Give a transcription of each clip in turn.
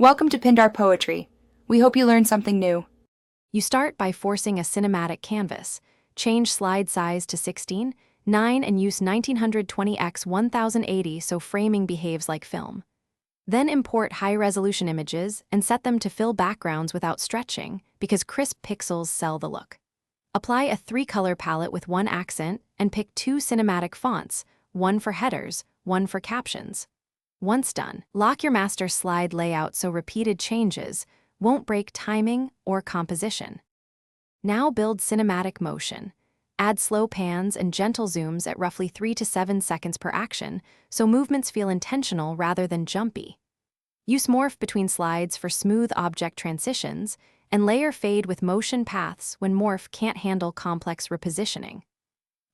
Welcome to Pindar Poetry. We hope you learned something new. You start by forcing a cinematic canvas. Change slide size to 16:9 and use 1920x 1080 so framing behaves like film. Then import high-resolution images and set them to fill backgrounds without stretching because crisp pixels sell the look. Apply a 3-color palette with 1 accent and pick 2 cinematic fonts, one for headers, one for captions. Once done, lock your master slide layout so repeated changes won't break timing or composition. Now build cinematic motion. Add slow pans and gentle zooms at roughly 3 to 7 seconds per action so movements feel intentional rather than jumpy. Use morph between slides for smooth object transitions and layer fade with motion paths when morph can't handle complex repositioning.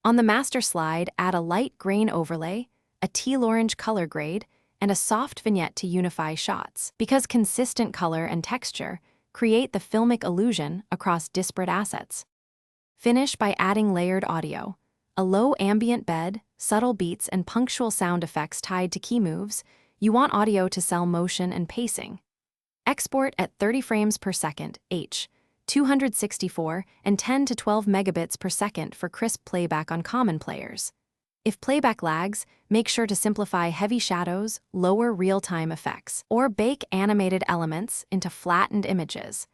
On the master slide, add a light grain overlay, a teal-orange color grade, and a soft vignette to unify shots, because consistent color and texture create the filmic illusion across disparate assets. Finish by adding layered audio, a low ambient bed, subtle beats, and punctual sound effects tied to key moves. You want audio to sell motion and pacing. Export at 30 frames per second, H, 264, and 10 to 12 megabits per second for crisp playback on common players. If playback lags, make sure to simplify heavy shadows, lower real-time effects, or bake animated elements into flattened images.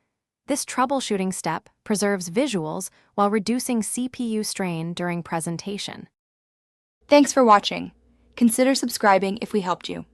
This troubleshooting step preserves visuals while reducing CPU strain during presentation. Thanks for watching. Consider subscribing if we helped you.